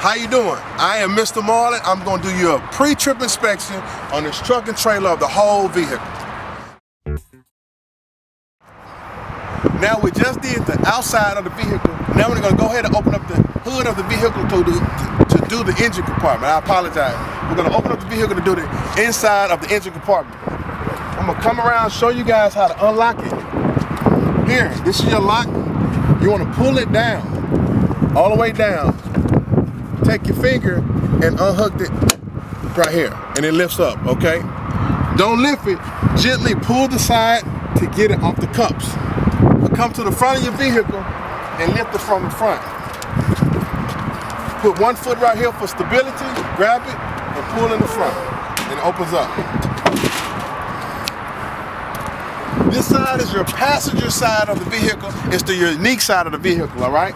How you doing? I am Mr. Marlin. I'm going to do you a pre-trip inspection on this truck and trailer of the whole vehicle. Now we just did the outside of the vehicle. Now we're going to go ahead and open up the hood of the vehicle to do the engine compartment. I apologize. We're going to open up the vehicle to do the inside of the engine compartment. I'm going to come around and show you guys how to unlock it. Here, this is your lock. You want to pull it down, all the way down. Take your finger and unhook it right here, and it lifts up, okay? Don't lift it, gently pull the side to get it off the cups. Come to the front of your vehicle and lift it from the front. Put one foot right here for stability, grab it, and pull in the front, and it opens up. This side is your passenger side of the vehicle. It's the unique side of the vehicle, all right?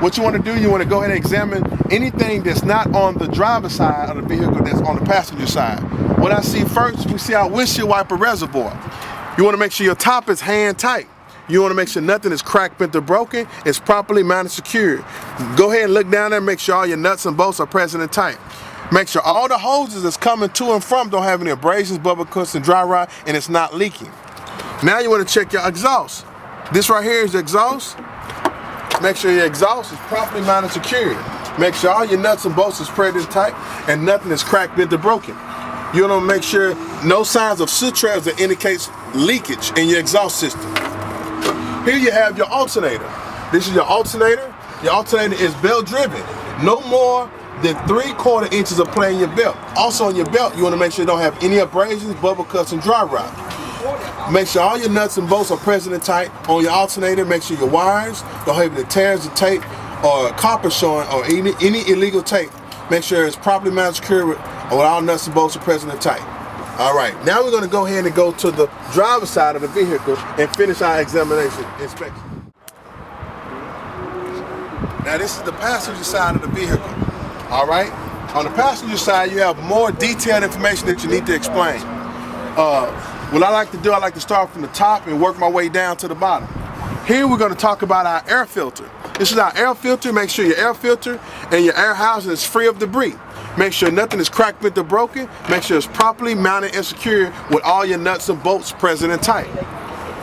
What you want to do, you want to go ahead and examine anything that's not on the driver's side of the vehicle that's on the passenger side. What I see first, we see our windshield wiper reservoir. You want to make sure your top is hand tight. You want to make sure nothing is cracked, bent, or broken. It's properly mounted, secured. Go ahead and look down there and make sure all your nuts and bolts are present and tight. Make sure all the hoses that's coming to and from don't have any abrasions, bubble cuts, and dry rot, and it's not leaking. Now you want to check your exhaust. This right here is the exhaust. Make sure your exhaust is properly mounted, secured. Make sure all your nuts and bolts is present and tight, and nothing is cracked, bent, or broken. You want to make sure no signs of soot traps that indicates leakage in your exhaust system. Here you have your alternator. This is your alternator. Your alternator is belt driven. No more than 3/4 inches of play in your belt. Also on your belt, you want to make sure you don't have any abrasions, bubble cuts, and dry rot. Make sure all your nuts and bolts are present and tight on your alternator. Make sure your wires don't have any tears of tape or copper showing or any illegal tape. Make sure it's properly mounted, secure with all nuts and bolts are present and tight. All right, now we're going to go ahead and go to the driver's side of the vehicle and finish our examination inspection. Now this is the passenger side of the vehicle. All right, on the passenger side you have more detailed information that you need to explain. What I like to do, I like to start from the top and work my way down to the bottom. Here we're going to talk about our air filter. This is our air filter. Make sure your air filter and your air housing is free of debris. Make sure nothing is cracked, bent, or broken. Make sure it's properly mounted and secured with all your nuts and bolts present and tight.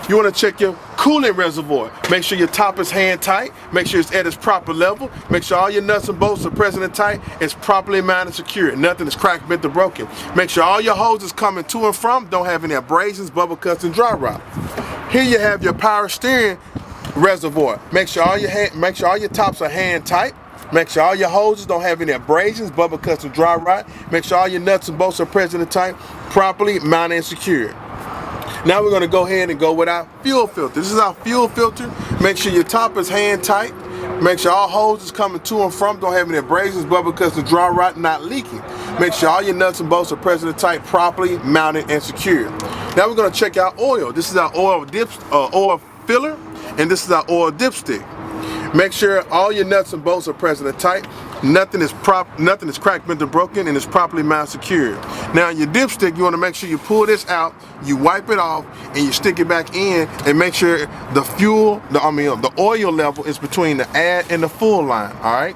You want to check your coolant reservoir. Make sure your top is hand tight. Make sure it's at its proper level. Make sure all your nuts and bolts are present and tight. It's properly mounted and secured. Nothing is cracked, bent, or broken. Make sure all your hoses coming to and from don't have any abrasions, bubble cuts, and dry rot. Here you have your power steering reservoir. Make sure all your tops are hand tight. Make sure all your hoses don't have any abrasions, bubble cuts, and dry rot. Make sure all your nuts and bolts are present and tight, properly mounted and secured. Now we're going to go ahead and go with our fuel filter. This is our fuel filter. Make sure your top is hand tight. Make sure all hoses coming to and from don't have any abrasions, bubble cuts, and dry rot, not leaking. Make sure all your nuts and bolts are present and tight, properly mounted and secured. Now we're going to check our oil. This is our oil filler, and this is our oil dipstick. Make sure all your nuts and bolts are present and tight. Nothing is cracked, bent, or broken, and is properly mounted, secured. Now your dipstick, you want to make sure you pull this out, you wipe it off, and you stick it back in, and make sure the oil level is between the add and the full line. All right.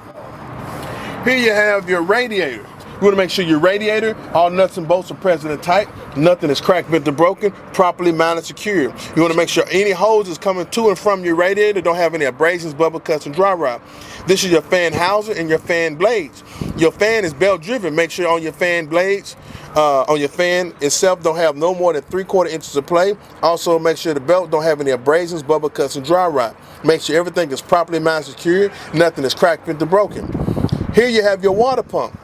Here you have your radiator. You want to make sure your radiator, all nuts and bolts are present and tight. Nothing is cracked, bent, or broken, properly mounted, secured. You want to make sure any hoses coming to and from your radiator don't have any abrasions, bubble cuts, and dry rot. This is your fan housing and your fan blades. Your fan is belt driven. Make sure on your fan blades, on your fan itself, don't have no more than 3/4 inches of play. Also, make sure the belt don't have any abrasions, bubble cuts, and dry rot. Make sure everything is properly mounted, secured. Nothing is cracked, bent, or broken. Here you have your water pump.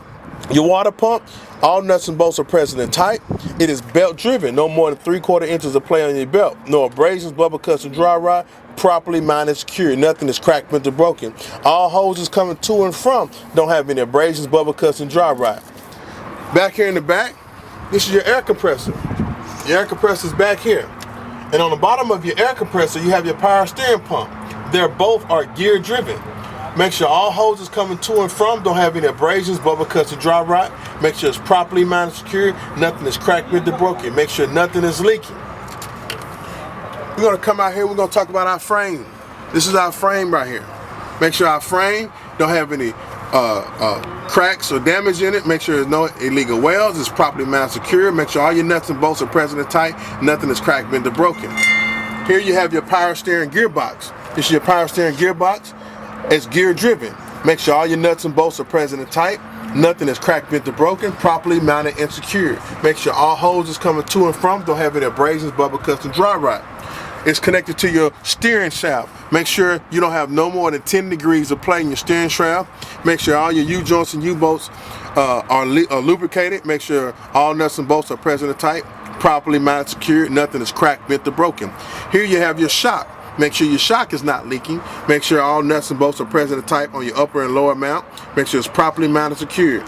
Your water pump, all nuts and bolts are present and tight. It is belt driven, no more than 3/4 inches of play on your belt. No abrasions, bubble cuts, and dry rot. Properly mounted, secure. Nothing is cracked, bent, or broken. All hoses coming to and from don't have any abrasions, bubble cuts, and dry rot. Back here in the back, this is your air compressor. Your air compressor is back here. And on the bottom of your air compressor, you have your power steering pump. They both are gear driven. Make sure all hoses coming to and from don't have any abrasions, bubble cuts, or dry rot. Make sure it's properly mounted, secured. Nothing is cracked, bent, or broken. Make sure nothing is leaking. We're going to come out here. We're going to talk about our frame. This is our frame right here. Make sure our frame don't have any cracks or damage in it. Make sure there's no illegal welds. It's properly mounted secure. Make sure all your nuts and bolts are present and tight. Nothing is cracked, bent, or broken. Here you have your power steering gearbox. This is your power steering gearbox. It's gear driven. Make sure all your nuts and bolts are present and tight. Nothing is cracked, bent, or broken. Properly mounted and secured. Make sure all hoses coming to and from don't have any abrasions, bubble cuts, and dry rot. It's connected to your steering shaft. Make sure you don't have no more than 10 degrees of play in your steering shaft. Make sure all your U-joints and U-bolts are lubricated. Make sure all nuts and bolts are present and tight. Properly mounted, secured. Nothing is cracked, bent, or broken. Here you have your shock. Make sure your shock is not leaking. Make sure all nuts and bolts are present and tight on your upper and lower mount. Make sure it's properly mounted, secured.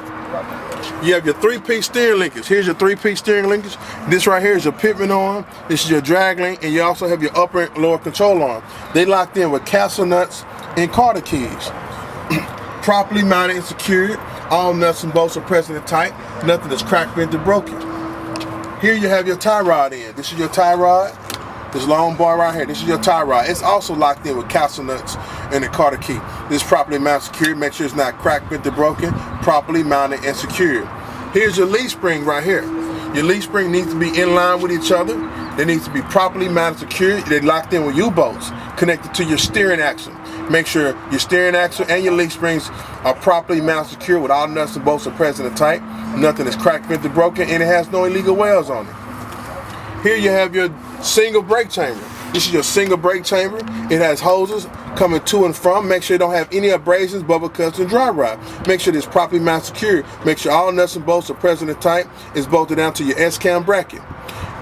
You have your 3-piece steering linkage. Here's your 3-piece steering linkage. This right here is your pivot arm. This is your drag link, and you also have your upper and lower control arm. They locked in with castle nuts and Carter keys. Properly mounted and secured. All nuts and bolts are present and tight. Nothing is cracked, bent, or broken. Here you have your tie rod in. This is your tie rod. This long bar right here, this is your tie rod. It's also locked in with castle nuts and the Carter key. This is properly mounted, secured. Make sure it's not cracked, bent, or broken. Properly mounted and secured. Here's your leaf spring right here. Your leaf spring needs to be in line with each other. They need to be properly mounted, secured. They're locked in with U-bolts connected to your steering axle. Make sure your steering axle and your leaf springs are properly mounted, secured with all nuts and bolts are present and tight. Nothing is cracked, bent, or broken, and it has no illegal welds on it. Here you have your single brake chamber. This is your single brake chamber. It has hoses coming to and from. Make sure you don't have any abrasions, bubble cuts, and dry rot. Make sure it's properly mounted, secured. Make sure all nuts and bolts are present and tight. It's bolted down to your S-cam bracket.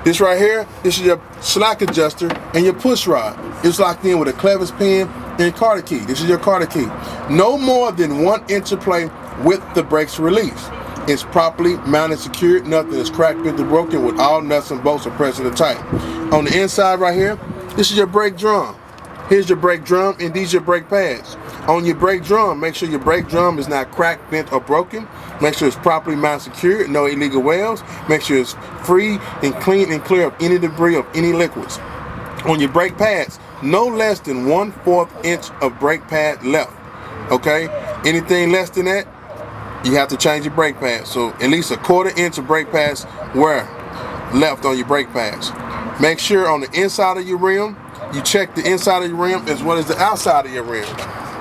This right here, this is your slack adjuster and your push rod. It's locked in with a clevis pin and Carter key. This is your Carter key. No more than 1 inch of play with the brakes release. It's properly mounted, secured. Nothing is cracked, bent, or broken with all nuts and bolts are present and tight. On the inside right here, this is your brake drum. Here's your brake drum, and these are your brake pads. On your brake drum, make sure your brake drum is not cracked, bent, or broken. Make sure it's properly mounted, secured, no illegal welds. Make sure it's free and clean and clear of any debris of any liquids. On your brake pads, no less than 1/4 inch of brake pad left. Okay? Anything less than that, you have to change your brake pads. So at least 1/4 inch of brake pads were left on your brake pads. Make sure on the inside of your rim, you check the inside of your rim as well as the outside of your rim.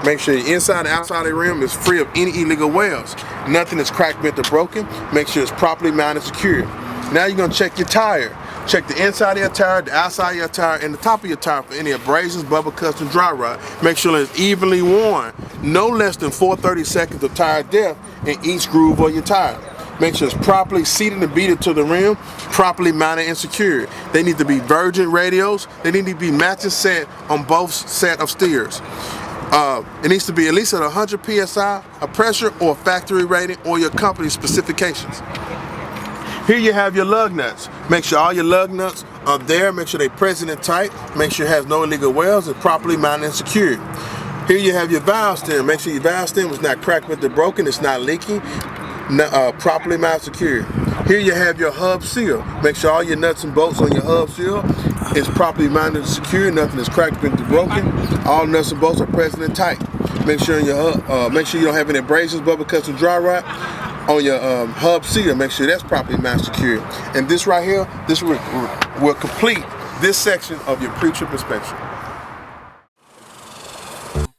Make sure the inside and outside of the rim is free of any illegal welds. Nothing is cracked, bent, or broken. Make sure it's properly mounted, secured. Now you're gonna check your tire. Check the inside of your tire, the outside of your tire, and the top of your tire for any abrasions, bubble cuts, and dry rot. Make sure it's evenly worn. No less than 430 seconds of tire depth in each groove of your tire. Make sure it's properly seated and beaded to the rim, properly mounted and secured. They need to be virgin radios. They need to be matching set on both set of steers. It needs to be at least at 100 PSI, a pressure or factory rating or your company specifications. Here you have your lug nuts. Make sure all your lug nuts are there. Make sure they're present and tight. Make sure it has no illegal welds and properly mounted and secured. Here you have your valve stem. Make sure your valve stem is not cracked, bent, or broken. It's not leaking. Properly mounted, secured. Here you have your hub seal. Make sure all your nuts and bolts on your hub seal is properly mounted and secured. Nothing is cracked, bent, or broken. All nuts and bolts are present and tight. Make sure in your make sure you don't have any abrasions, bubble cuts, or dry rot on your hub seal. Make sure that's properly mounted, secured. And this right here, this will complete this section of your pre-trip inspection.